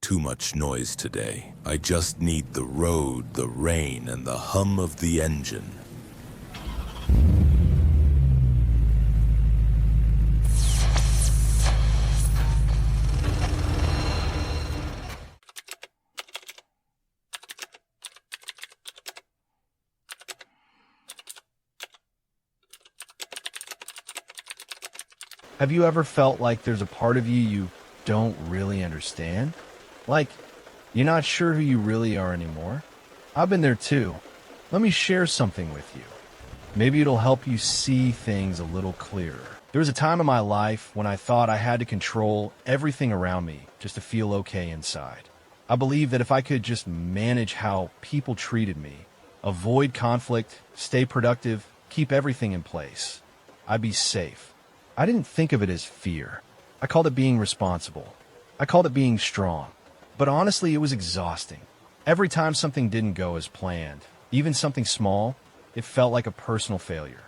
too much noise today. I just need the road, the rain, and the hum of the engine. Have you ever felt like there's a part of you don't really understand? Like, you're not sure who you really are anymore? I've been there too. Let me share something with you. Maybe it'll help you see things a little clearer. There was a time in my life when I thought I had to control everything around me just to feel okay inside. I believed that if I could just manage how people treated me, avoid conflict, stay productive, keep everything in place, I'd be safe. I didn't think of it as fear. I called it being responsible. I called it being strong. But honestly, it was exhausting. Every time something didn't go as planned, even something small, it felt like a personal failure.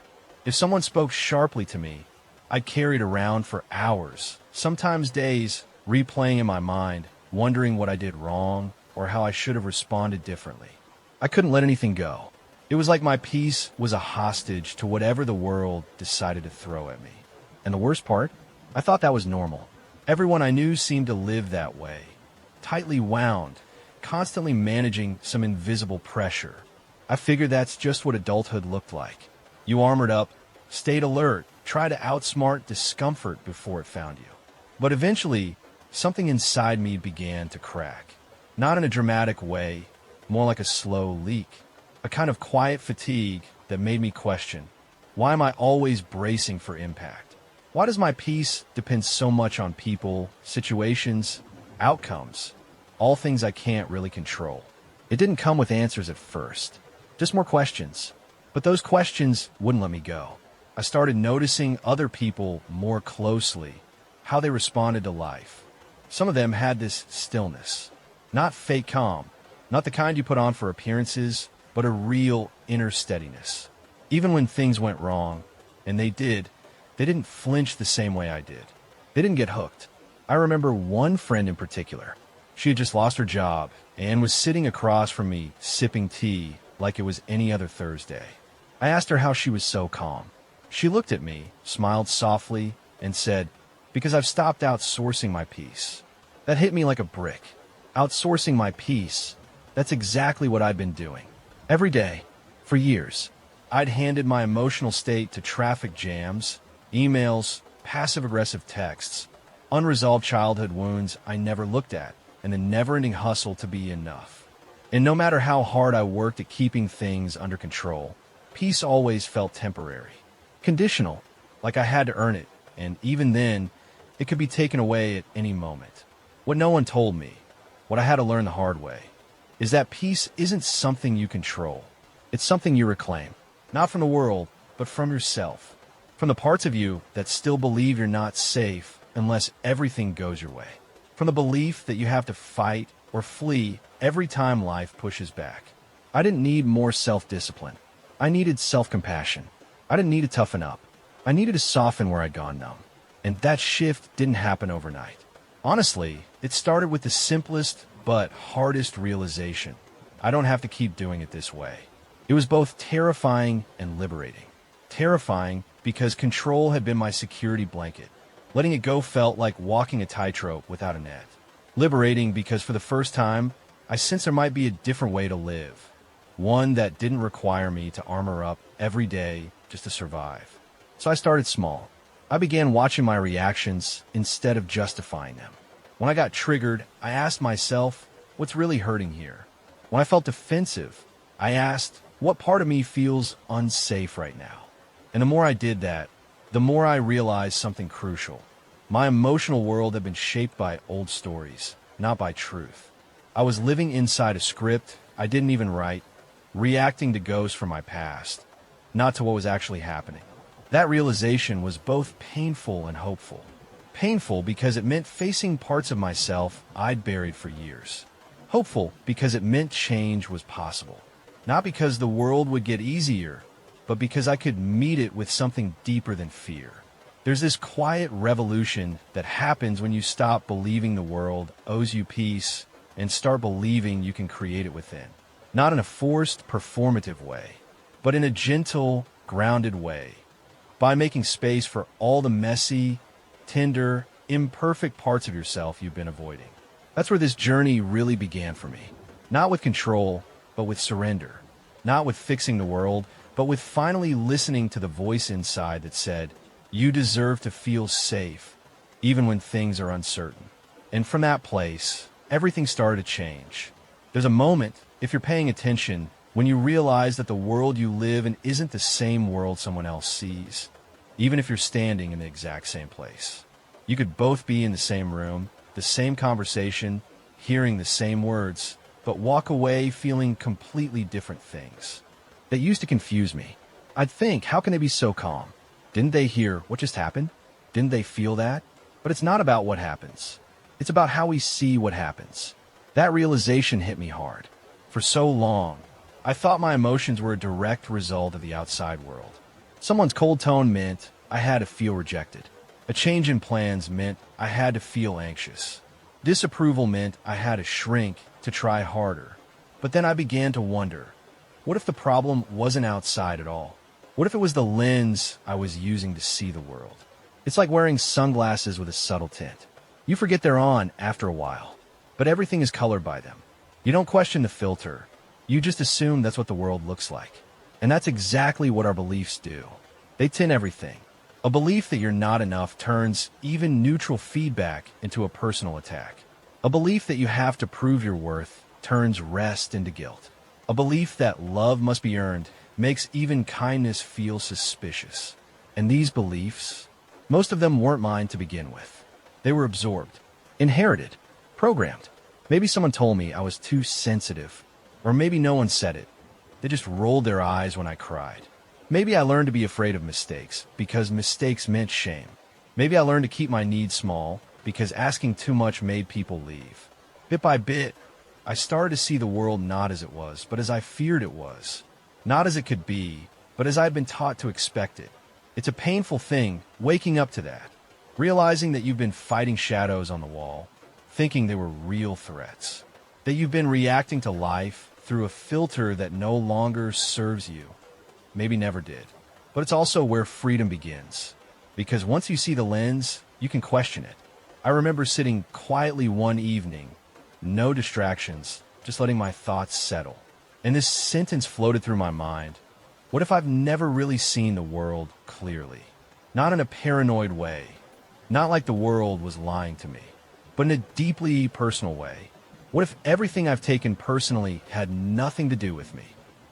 If someone spoke sharply to me, I'd carry it around for hours, sometimes days, replaying in my mind, wondering what I did wrong or how I should have responded differently. I couldn't let anything go. It was like my peace was a hostage to whatever the world decided to throw at me. And the worst part, I thought that was normal. Everyone I knew seemed to live that way, tightly wound, constantly managing some invisible pressure. I figured that's just what adulthood looked like. You armored up, stayed alert, tried to outsmart discomfort before it found you. But eventually, something inside me began to crack. Not in a dramatic way, more like a slow leak. A kind of quiet fatigue that made me question, why am I always bracing for impact? Why does my peace depend so much on people, situations, outcomes, all things I can't really control? It didn't come with answers at first, just more questions. But those questions wouldn't let me go. I started noticing other people more closely, how they responded to life. Some of them had this stillness, not fake calm, not the kind you put on for appearances, but a real inner steadiness. Even when things went wrong, and they didn't flinch the same way I did. They didn't get hooked. I remember one friend in particular. She had just lost her job and was sitting across from me sipping tea like it was any other Thursday. I asked her how she was so calm. She looked at me, smiled softly, and said, "Because I've stopped outsourcing my peace." That hit me like a brick. Outsourcing my peace. That's exactly what I'd been doing. Every day, for years, I'd handed my emotional state to traffic jams, emails, passive-aggressive texts, unresolved childhood wounds I never looked at, and the never-ending hustle to be enough. And no matter how hard I worked at keeping things under control, peace always felt temporary, conditional, like I had to earn it, and even then, it could be taken away at any moment. What no one told me, what I had to learn the hard way, is that peace isn't something you control. It's something you reclaim, not from the world, but from yourself. From the parts of you that still believe you're not safe unless everything goes your way. From the belief that you have to fight or flee every time life pushes back. I didn't need more self-discipline. I needed self-compassion. I didn't need to toughen up. I needed to soften where I'd gone numb. And that shift didn't happen overnight. Honestly, it started with the simplest but hardest realization. I don't have to keep doing it this way. It was both terrifying and liberating. Terrifying because control had been my security blanket. Letting it go felt like walking a tightrope without a net. Liberating because for the first time, I sensed there might be a different way to live. One that didn't require me to armor up every day just to survive. So I started small. I began watching my reactions instead of justifying them. When I got triggered, I asked myself, what's really hurting here? When I felt defensive, I asked, what part of me feels unsafe right now? And the more I did that, the more I realized something crucial. My emotional world had been shaped by old stories, not by truth. I was living inside a script I didn't even write, reacting to ghosts from my past, not to what was actually happening. That realization was both painful and hopeful. Painful because it meant facing parts of myself I'd buried for years. Hopeful because it meant change was possible. Not because the world would get easier, but because I could meet it with something deeper than fear. There's this quiet revolution that happens when you stop believing the world owes you peace and start believing you can create it within. Not in a forced, performative way, but in a gentle, grounded way. By making space for all the messy, tender, imperfect parts of yourself you've been avoiding. That's where this journey really began for me. Not with control, but with surrender. Not with fixing the world, but with finally listening to the voice inside that said, you deserve to feel safe, even when things are uncertain. And from that place, everything started to change. There's a moment, if you're paying attention, when you realize that the world you live in isn't the same world someone else sees, even if you're standing in the exact same place. You could both be in the same room, the same conversation, hearing the same words, but walk away feeling completely different things. That used to confuse me. I'd think, how can they be so calm? Didn't they hear what just happened? Didn't they feel that? But it's not about what happens. It's about how we see what happens. That realization hit me hard. For so long, I thought my emotions were a direct result of the outside world. Someone's cold tone meant I had to feel rejected. A change in plans meant I had to feel anxious. Disapproval meant I had to shrink to try harder. But then I began to wonder, what if the problem wasn't outside at all? What if it was the lens I was using to see the world? It's like wearing sunglasses with a subtle tint. You forget they're on after a while, but everything is colored by them. You don't question the filter. You just assume that's what the world looks like. And that's exactly what our beliefs do. They tint everything. A belief that you're not enough turns even neutral feedback into a personal attack. A belief that you have to prove your worth turns rest into guilt. A belief that love must be earned makes even kindness feel suspicious. And these beliefs, most of them weren't mine to begin with. They were absorbed, inherited, programmed. Maybe someone told me I was too sensitive, or maybe no one said it. They just rolled their eyes when I cried. Maybe I learned to be afraid of mistakes because mistakes meant shame. Maybe I learned to keep my needs small because asking too much made people leave. Bit by bit, I started to see the world not as it was, but as I feared it was. Not as it could be, but as I had been taught to expect it. It's a painful thing, waking up to that. Realizing that you've been fighting shadows on the wall, thinking they were real threats. That you've been reacting to life through a filter that no longer serves you. Maybe never did. But it's also where freedom begins. Because once you see the lens, you can question it. I remember sitting quietly one evening, no distractions, just letting my thoughts settle. And this sentence floated through my mind. What if I've never really seen the world clearly? Not in a paranoid way. Not like the world was lying to me, but in a deeply personal way. What if everything I've taken personally had nothing to do with me?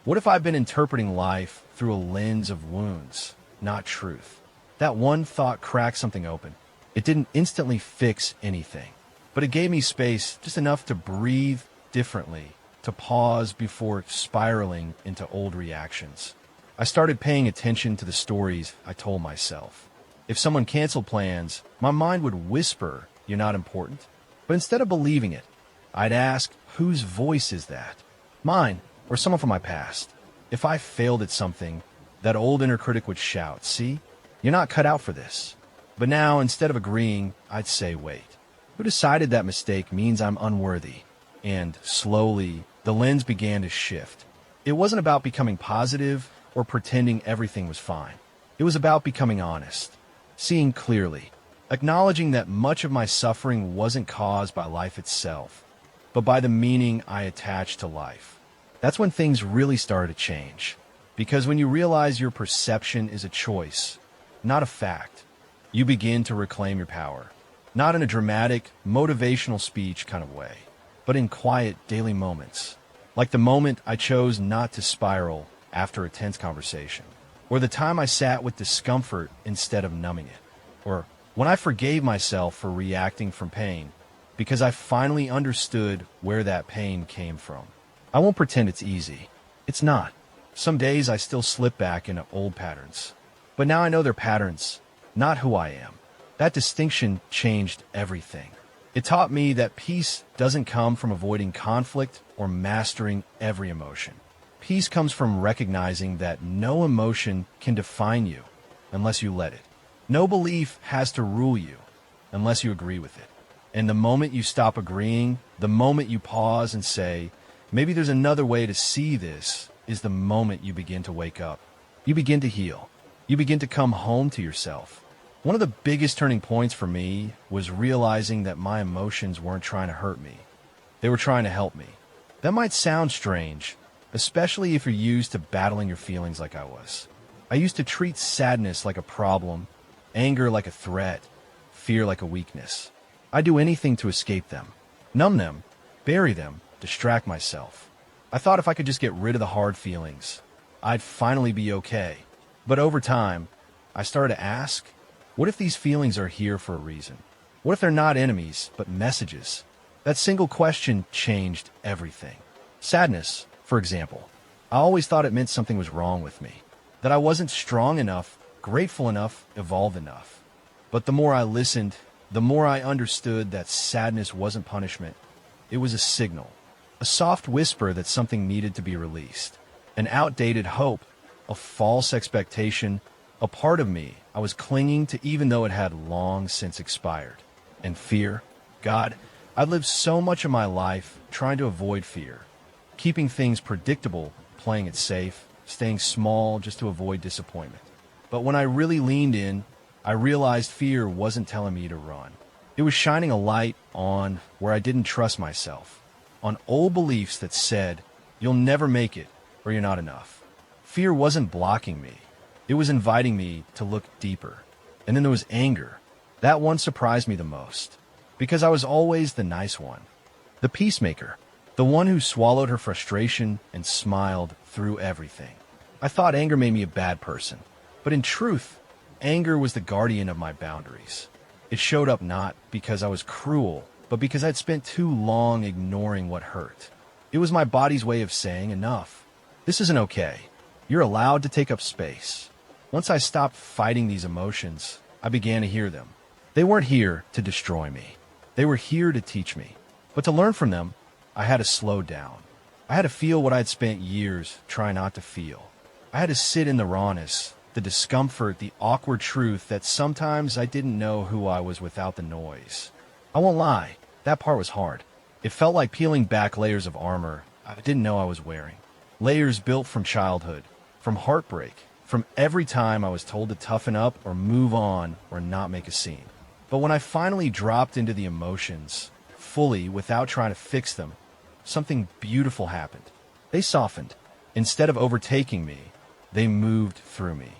What if I've been interpreting life through a lens of wounds, not truth? That one thought cracked something open. It didn't instantly fix anything, but it gave me space, just enough to breathe differently, to pause before spiraling into old reactions. I started paying attention to the stories I told myself. If someone canceled plans, my mind would whisper, "You're not important." But instead of believing it, I'd ask, whose voice is that? Mine, or someone from my past? If I failed at something, that old inner critic would shout, "See, you're not cut out for this." But now, instead of agreeing, I'd say, wait, who decided that mistake means I'm unworthy? And slowly, the lens began to shift. It wasn't about becoming positive or pretending everything was fine. It was about becoming honest, seeing clearly, acknowledging that much of my suffering wasn't caused by life itself, but by the meaning I attached to life. That's when things really started to change. Because when you realize your perception is a choice, not a fact, you begin to reclaim your power. Not in a dramatic, motivational speech kind of way, but in quiet daily moments. Like the moment I chose not to spiral after a tense conversation, or the time I sat with discomfort instead of numbing it, or when I forgave myself for reacting from pain because I finally understood where that pain came from. I won't pretend it's easy. It's not. Some days I still slip back into old patterns. But now I know they're patterns, not who I am. That distinction changed everything. It taught me that peace doesn't come from avoiding conflict or mastering every emotion. Peace comes from recognizing that no emotion can define you unless you let it. No belief has to rule you unless you agree with it. And the moment you stop agreeing, the moment you pause and say, maybe there's another way to see this, is the moment you begin to wake up. You begin to heal. You begin to come home to yourself. One of the biggest turning points for me was realizing that my emotions weren't trying to hurt me. They were trying to help me. That might sound strange, especially if you're used to battling your feelings like I was. I used to treat sadness like a problem, anger like a threat, fear like a weakness. I'd do anything to escape them, numb them, bury them, distract myself. I thought if I could just get rid of the hard feelings, I'd finally be okay. But over time, I started to ask, what if these feelings are here for a reason? What if they're not enemies, but messages? That single question changed everything. Sadness, for example. I always thought it meant something was wrong with me, that I wasn't strong enough, grateful enough, evolved enough. But the more I listened, the more I understood that sadness wasn't punishment. It was a signal, a soft whisper that something needed to be released, an outdated hope, a false expectation, a part of me I was clinging to even though it had long since expired. And fear, God, I'd lived so much of my life trying to avoid fear, keeping things predictable, playing it safe, staying small just to avoid disappointment. But when I really leaned in, I realized fear wasn't telling me to run. It was shining a light on where I didn't trust myself, on old beliefs that said, you'll never make it or you're not enough. Fear wasn't blocking me. It was inviting me to look deeper. And then there was anger. That one surprised me the most, because I was always the nice one, the peacemaker, the one who swallowed her frustration and smiled through everything. I thought anger made me a bad person, but in truth, anger was the guardian of my boundaries. It showed up not because I was cruel, but because I'd spent too long ignoring what hurt. It was my body's way of saying enough. This isn't okay. You're allowed to take up space. Once I stopped fighting these emotions, I began to hear them. They weren't here to destroy me. They were here to teach me. But to learn from them, I had to slow down. I had to feel what I'd spent years trying not to feel. I had to sit in the rawness, the discomfort, the awkward truth that sometimes I didn't know who I was without the noise. I won't lie, that part was hard. It felt like peeling back layers of armor I didn't know I was wearing. Layers built from childhood, from heartbreak, from every time I was told to toughen up or move on or not make a scene. But when I finally dropped into the emotions, fully without trying to fix them, something beautiful happened. They softened. Instead of overtaking me, they moved through me,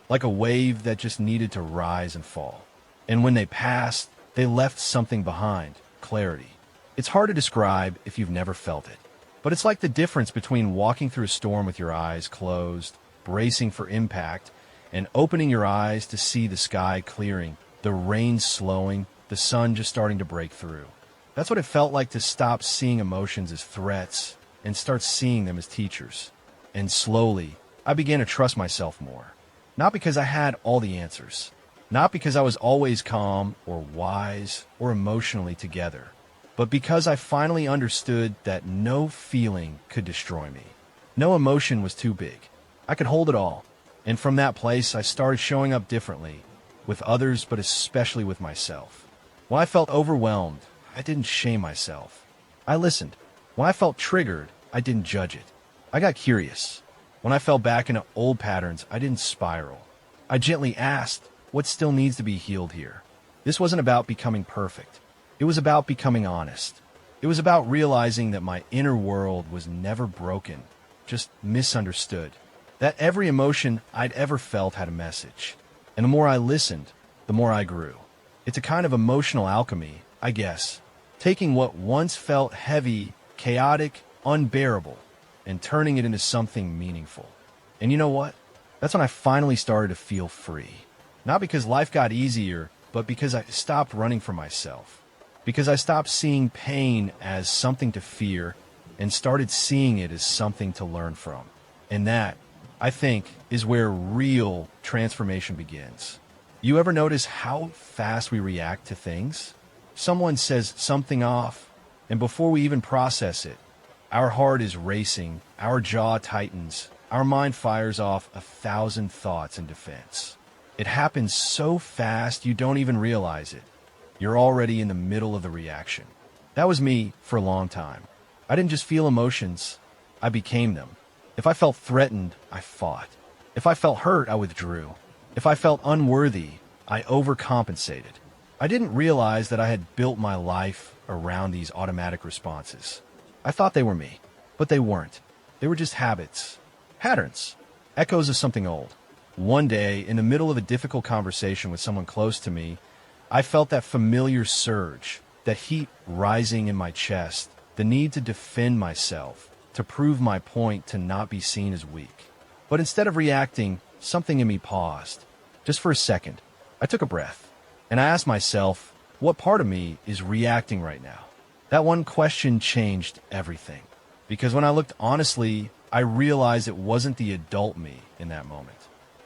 like a wave that just needed to rise and fall. And when they passed, they left something behind, clarity. It's hard to describe if you've never felt it, but it's like the difference between walking through a storm with your eyes closed, bracing for impact, and opening your eyes to see the sky clearing, the rain slowing, the sun just starting to break through. That's what it felt like to stop seeing emotions as threats and start seeing them as teachers. And slowly, I began to trust myself more. Not because I had all the answers, not because I was always calm or wise or emotionally together, but because I finally understood that no feeling could destroy me. No emotion was too big. I could hold it all. And from that place, I started showing up differently, with others, but especially with myself. When I felt overwhelmed, I didn't shame myself. I listened. When I felt triggered, I didn't judge it. I got curious. When I fell back into old patterns, I didn't spiral. I gently asked, what still needs to be healed here? This wasn't about becoming perfect. It was about becoming honest. It was about realizing that my inner world was never broken, just misunderstood. That every emotion I'd ever felt had a message. And the more I listened, the more I grew. It's a kind of emotional alchemy, I guess. Taking what once felt heavy, chaotic, unbearable, and turning it into something meaningful. And you know what? That's when I finally started to feel free. Not because life got easier, but because I stopped running from myself. Because I stopped seeing pain as something to fear and started seeing it as something to learn from. And that, I think, is where real transformation begins. You ever notice how fast we react to things? Someone says something off, and before we even process it, our heart is racing, our jaw tightens, our mind fires off 1,000 thoughts in defense. It happens so fast you don't even realize it. you're already in the middle of the reaction. That was me for a long time. I didn't just feel emotions, I became them. If I felt threatened, I fought. If I felt hurt, I withdrew. If I felt unworthy, I overcompensated. I didn't realize that I had built my life around these automatic responses. I thought they were me, but they weren't. They were just habits, patterns, echoes of something old. One day, in the middle of a difficult conversation with someone close to me, I felt that familiar surge, that heat rising in my chest, the need to defend myself, to prove my point, to not be seen as weak. But instead of reacting, something in me paused. Just for a second, I took a breath, and I asked myself, what part of me is reacting right now? That one question changed everything. Because when I looked honestly, I realized it wasn't the adult me in that moment.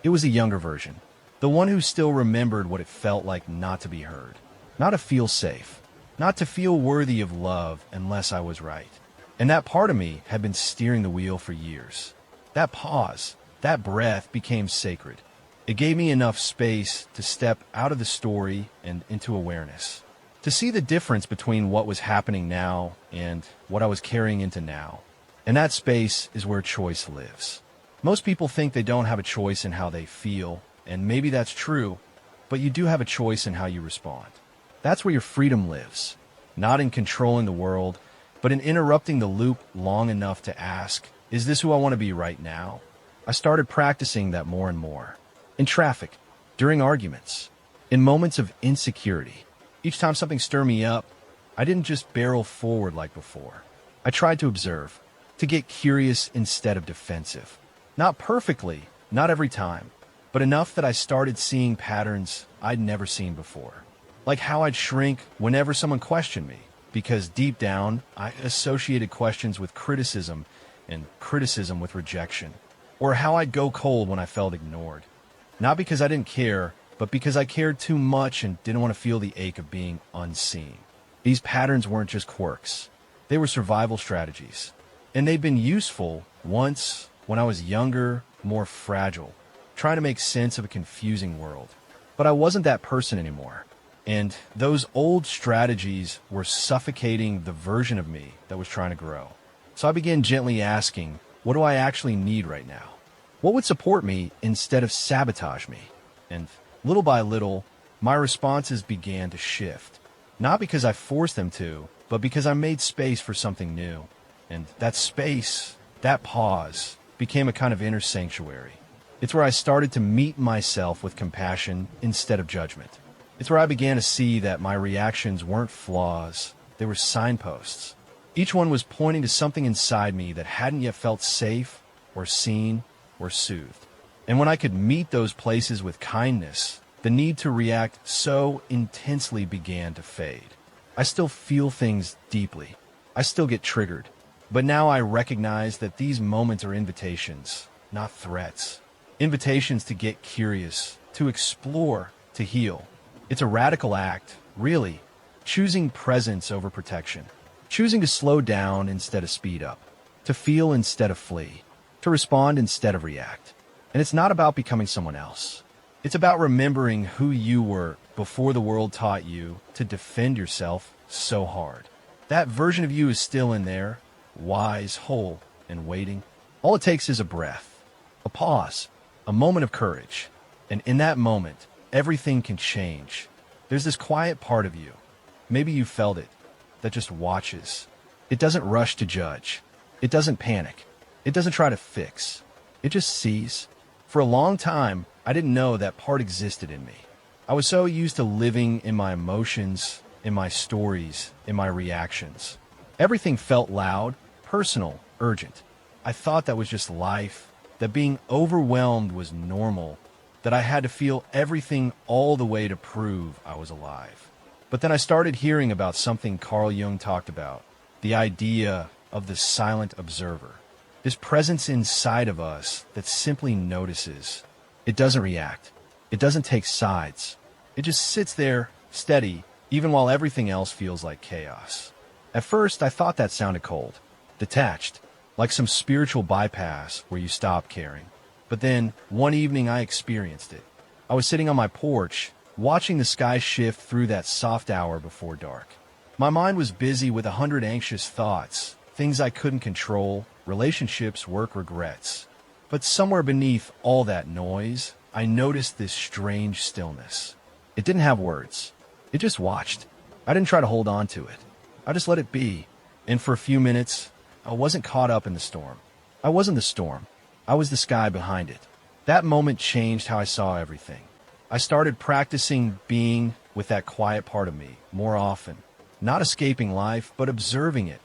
It was a younger version. The one who still remembered what it felt like not to be heard. Not to feel safe. Not to feel worthy of love unless I was right. And that part of me had been steering the wheel for years. That pause, that breath became sacred. It gave me enough space to step out of the story and into awareness. To see the difference between what was happening now and what I was carrying into now. And that space is where choice lives. Most people think they don't have a choice in how they feel, and maybe that's true, but you do have a choice in how you respond. That's where your freedom lives. Not in controlling the world, but in interrupting the loop long enough to ask, is this who I want to be right now? I started practicing that more and more. In traffic, during arguments, in moments of insecurity. Each time something stirred me up, I didn't just barrel forward like before. I tried to observe, to get curious instead of defensive. Not perfectly, not every time, but enough that I started seeing patterns I'd never seen before. Like how I'd shrink whenever someone questioned me, because deep down, I associated questions with criticism and criticism with rejection. Or how I'd go cold when I felt ignored. Not because I didn't care, but because I cared too much and didn't want to feel the ache of being unseen. These patterns weren't just quirks. They were survival strategies. And they'd been useful once when I was younger, more fragile, trying to make sense of a confusing world. But I wasn't that person anymore. And those old strategies were suffocating the version of me that was trying to grow. So I began gently asking, what do I actually need right now? What would support me instead of sabotage me? And little by little, my responses began to shift. Not because I forced them to, but because I made space for something new. And that space, that pause, became a kind of inner sanctuary. It's where I started to meet myself with compassion instead of judgment. It's where I began to see that my reactions weren't flaws, they were signposts. Each one was pointing to something inside me that hadn't yet felt safe or seen or soothed. And when I could meet those places with kindness, the need to react so intensely began to fade. I still feel things deeply. I still get triggered. But now I recognize that these moments are invitations, not threats. Invitations to get curious, to explore, to heal. It's a radical act, really, choosing presence over protection, choosing to slow down instead of speed up, to feel instead of flee, to respond instead of react. And it's not about becoming someone else. It's about remembering who you were before the world taught you to defend yourself so hard. That version of you is still in there, wise, whole, and waiting. All it takes is a breath, a pause, a moment of courage. And in that moment, everything can change. There's this quiet part of you, maybe you felt it, that just watches. It doesn't rush to judge. It doesn't panic. It doesn't try to fix. It just sees. For a long time, I didn't know that part existed in me. I was so used to living in my emotions, in my stories, in my reactions. Everything felt loud, personal, urgent. I thought that was just life, that being overwhelmed was normal, that I had to feel everything all the way to prove I was alive. But then I started hearing about something Carl Jung talked about, the idea of the silent observer. This presence inside of us that simply notices. It doesn't react. It doesn't take sides. It just sits there, steady, even while everything else feels like chaos. At first, I thought that sounded cold, detached, like some spiritual bypass where you stop caring. But then, one evening I experienced it. I was sitting on my porch, watching the sky shift through that soft hour before dark. My mind was busy with 100 anxious thoughts, things I couldn't control, relationships, work, regrets. But somewhere beneath all that noise, I noticed this strange stillness. It didn't have words. It just watched. I didn't try to hold on to it. I just let it be. And for a few minutes, I wasn't caught up in the storm. I wasn't the storm. I was the sky behind it. That moment changed how I saw everything. I started practicing being with that quiet part of me more often, not escaping life, but observing it,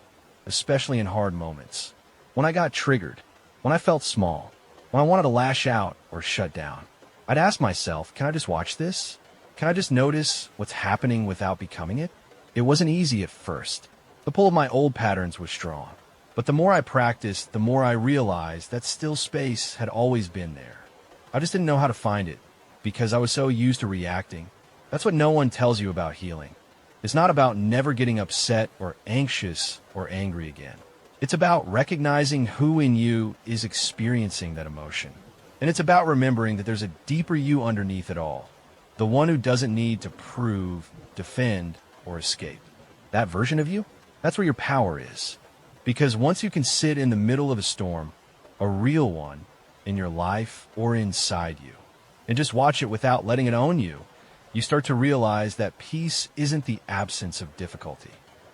especially in hard moments. When I got triggered, when I felt small, when I wanted to lash out or shut down, I'd ask myself, can I just watch this? Can I just notice what's happening without becoming it? It wasn't easy at first. The pull of my old patterns was strong. But the more I practiced, the more I realized that still space had always been there. I just didn't know how to find it because I was so used to reacting. That's what no one tells you about healing. It's not about never getting upset or anxious or angry again. It's about recognizing who in you is experiencing that emotion. And it's about remembering that there's a deeper you underneath it all. The one who doesn't need to prove, defend, or escape. That version of you, that's where your power is. Because once you can sit in the middle of a storm, a real one, in your life or inside you, and just watch it without letting it own you, you start to realize that peace isn't the absence of difficulty.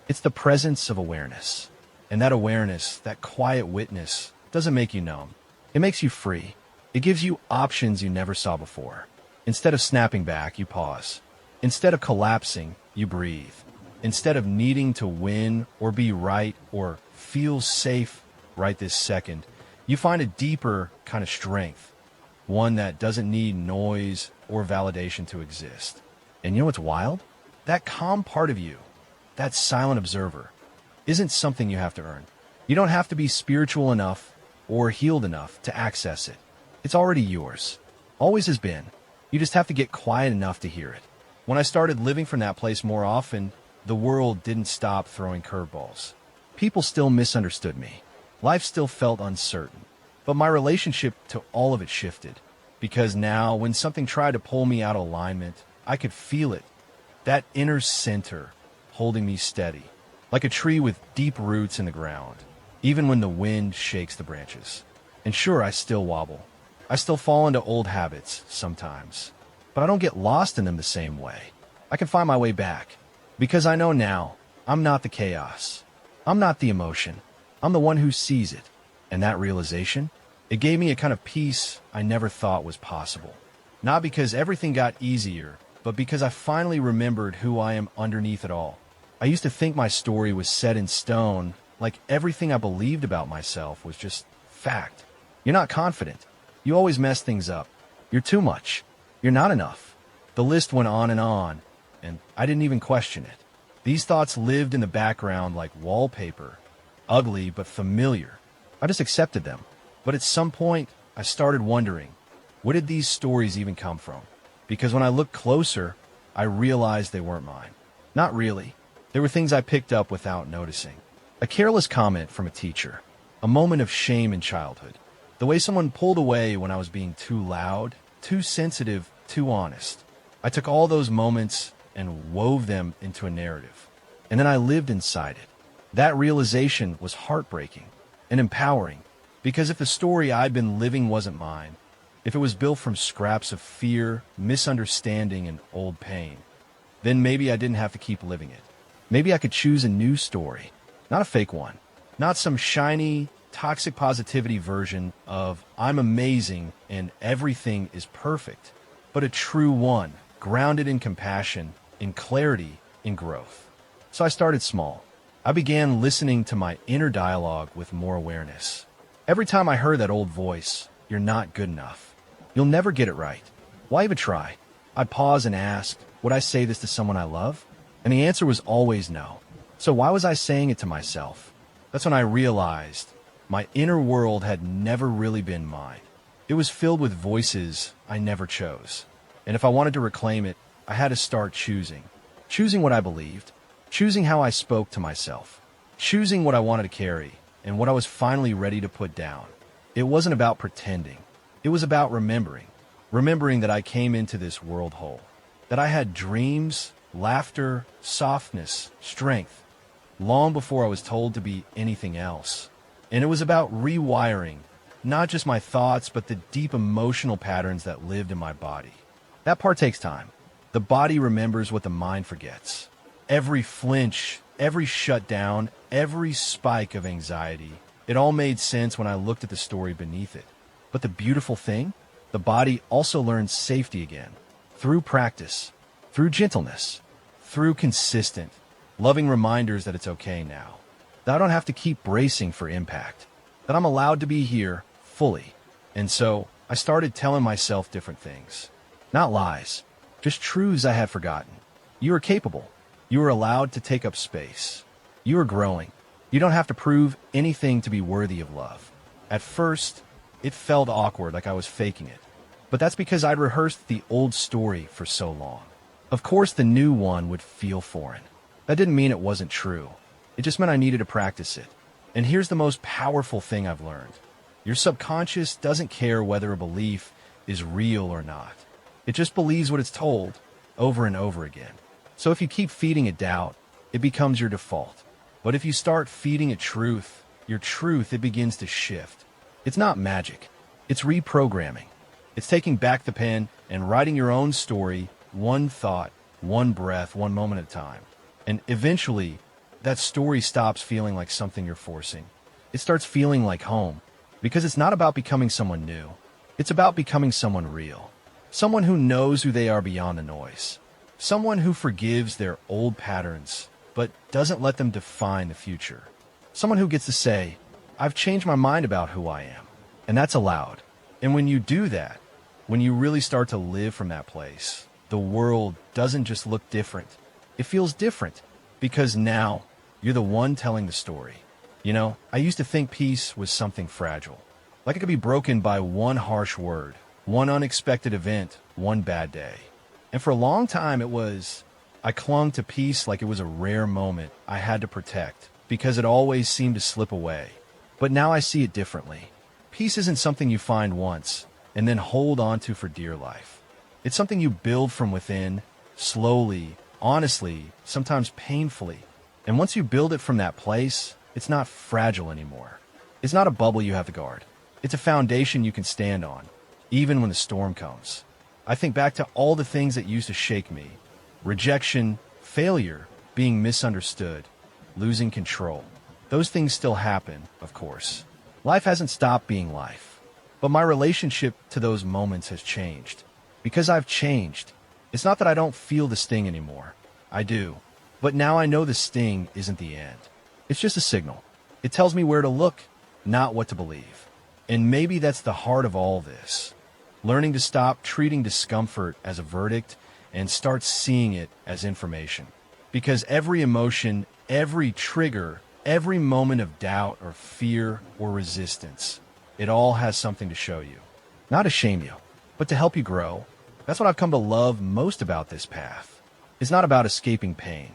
It's the presence of awareness. And that awareness, that quiet witness, doesn't make you numb. It makes you free. It gives you options you never saw before. Instead of snapping back, you pause. Instead of collapsing, you breathe. Instead of needing to win or be right or feel safe right this second, you find a deeper kind of strength, one that doesn't need noise or validation to exist. And you know what's wild? That calm part of you, that silent observer, isn't something you have to earn. You don't have to be spiritual enough or healed enough to access it. It's already yours. Always has been. You just have to get quiet enough to hear it. When I started living from that place more often, the world didn't stop throwing curveballs. People still misunderstood me. Life still felt uncertain. But my relationship to all of it shifted. Because now, when something tried to pull me out of alignment, I could feel it. That inner center holding me steady. Like a tree with deep roots in the ground, even when the wind shakes the branches. And sure, I still wobble. I still fall into old habits sometimes. But I don't get lost in them the same way. I can find my way back. Because I know now, I'm not the chaos. I'm not the emotion. I'm the one who sees it. And that realization, it gave me a kind of peace I never thought was possible. Not because everything got easier, but because I finally remembered who I am underneath it all. I used to think my story was set in stone, like everything I believed about myself was just fact. You're not confident. You always mess things up. You're too much. You're not enough. The list went on, and I didn't even question it. These thoughts lived in the background like wallpaper, ugly but familiar. I just accepted them. But at some point, I started wondering, where did these stories even come from? Because when I looked closer, I realized they weren't mine. Not really. There were things I picked up without noticing. A careless comment from a teacher. A moment of shame in childhood. The way someone pulled away when I was being too loud, too sensitive, too honest. I took all those moments and wove them into a narrative. And then I lived inside it. That realization was heartbreaking and empowering. Because if the story I'd been living wasn't mine, if it was built from scraps of fear, misunderstanding, and old pain, then maybe I didn't have to keep living it. Maybe I could choose a new story, not a fake one, not some shiny, toxic positivity version of I'm amazing and everything is perfect, but a true one, grounded in compassion, in clarity, in growth. So I started small. I began listening to my inner dialogue with more awareness. Every time I heard that old voice, you're not good enough. You'll never get it right. Why even try? I'd pause and ask, would I say this to someone I love? And the answer was always no. So why was I saying it to myself? That's when I realized my inner world had never really been mine. It was filled with voices I never chose. And if I wanted to reclaim it, I had to start choosing. Choosing what I believed. Choosing how I spoke to myself. Choosing what I wanted to carry and what I was finally ready to put down. It wasn't about pretending. It was about remembering. Remembering that I came into this world whole. that I had dreams, laughter, softness, strength, long before I was told to be anything else. And it was about rewiring, not just my thoughts, but the deep emotional patterns that lived in my body. That part takes time. The body remembers what the mind forgets. Every flinch, every shutdown, every spike of anxiety, it all made sense when I looked at the story beneath it. But the beautiful thing, the body also learns safety again, through practice, through gentleness, through consistent, loving reminders that it's okay now, that I don't have to keep bracing for impact, that I'm allowed to be here fully. And so I started telling myself different things. Not lies, just truths I had forgotten. You are capable. You are allowed to take up space. You are growing. You don't have to prove anything to be worthy of love. At first, it felt awkward, like I was faking it. But that's because I'd rehearsed the old story for so long. Of course, the new one would feel foreign. That didn't mean it wasn't true. It just meant I needed to practice it. And here's the most powerful thing I've learned. Your subconscious doesn't care whether a belief is real or not. It just believes what it's told over and over again. So if you keep feeding it doubt, it becomes your default. But if you start feeding it truth, your truth, it begins to shift. It's not magic. It's reprogramming. It's taking back the pen and writing your own story, one thought, one breath, one moment at a time. And eventually, that story stops feeling like something you're forcing. It starts feeling like home. Because it's not about becoming someone new. It's about becoming someone real. Someone who knows who they are beyond the noise. Someone who forgives their old patterns, but doesn't let them define the future. Someone who gets to say, I've changed my mind about who I am. And that's allowed. And when you do that, when you really start to live from that place, the world doesn't just look different. It feels different because now you're the one telling the story. You know, I used to think peace was something fragile. Like it could be broken by one harsh word, one unexpected event, one bad day. And for a long time I clung to peace like it was a rare moment I had to protect because it always seemed to slip away. But now I see it differently. Peace isn't something you find once and then hold on to for dear life. It's something you build from within, slowly, honestly, sometimes painfully. And once you build it from that place, it's not fragile anymore. It's not a bubble you have to guard. It's a foundation you can stand on, even when the storm comes. I think back to all the things that used to shake me. Rejection, failure, being misunderstood, losing control. Those things still happen, of course. Life hasn't stopped being life. But my relationship to those moments has changed. Because I've changed. It's not that I don't feel the sting anymore. I do. But now I know the sting isn't the end. It's just a signal. It tells me where to look, not what to believe. And maybe that's the heart of all this. Learning to stop treating discomfort as a verdict and start seeing it as information. Because every emotion, every trigger, every moment of doubt or fear or resistance, it all has something to show you. Not to shame you, but to help you grow. That's what I've come to love most about this path. It's not about escaping pain.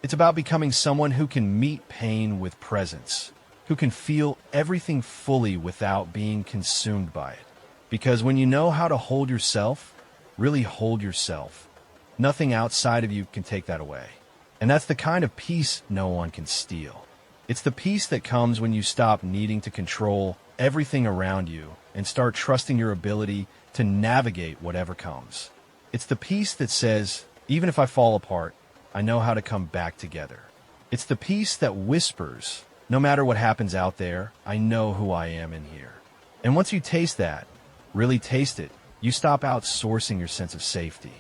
It's about becoming someone who can meet pain with presence, who can feel everything fully without being consumed by it. Because when you know how to hold yourself, really hold yourself, nothing outside of you can take that away. And that's the kind of peace no one can steal. It's the peace that comes when you stop needing to control everything around you and start trusting your ability to navigate whatever comes. It's the peace that says, even if I fall apart, I know how to come back together. It's the peace that whispers, no matter what happens out there, I know who I am in here. And once you taste that, really taste it, you stop outsourcing your sense of safety.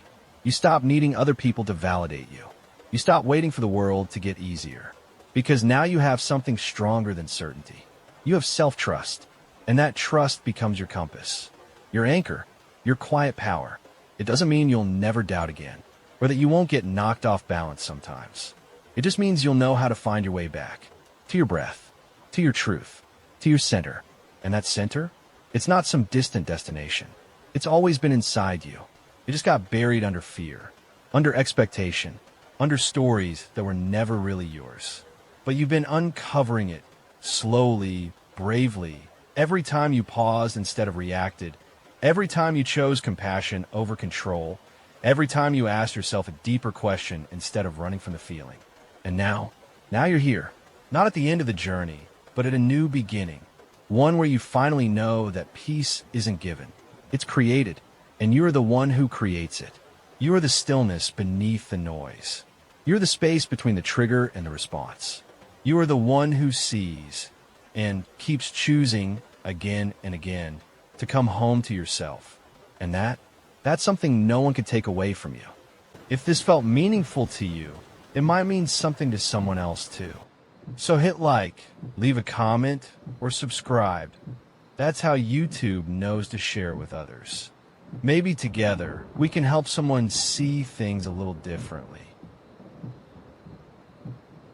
You stop needing other people to validate you. You stop waiting for the world to get easier. Because now you have something stronger than certainty. You have self-trust. And that trust becomes your compass, your anchor, your quiet power. It doesn't mean you'll never doubt again, or that you won't get knocked off balance sometimes. It just means you'll know how to find your way back, to your breath, to your truth, to your center. And that center, it's not some distant destination. It's always been inside you. It just got buried under fear, under expectation, under stories that were never really yours. But you've been uncovering it, slowly, bravely, every time you paused instead of reacted, every time you chose compassion over control, Every time you ask yourself a deeper question instead of running from the feeling. And now you're here. Not at the end of the journey, but at a new beginning. One where you finally know that peace isn't given. It's created, and you are the one who creates it. You are the stillness beneath the noise. You're the space between the trigger and the response. You are the one who sees and keeps choosing again and again to come home to yourself. And that's something no one can take away from you. If this felt meaningful to you, it might mean something to someone else too. So hit like, leave a comment, or subscribe. That's how YouTube knows to share it with others. Maybe together we can help someone see things a little differently.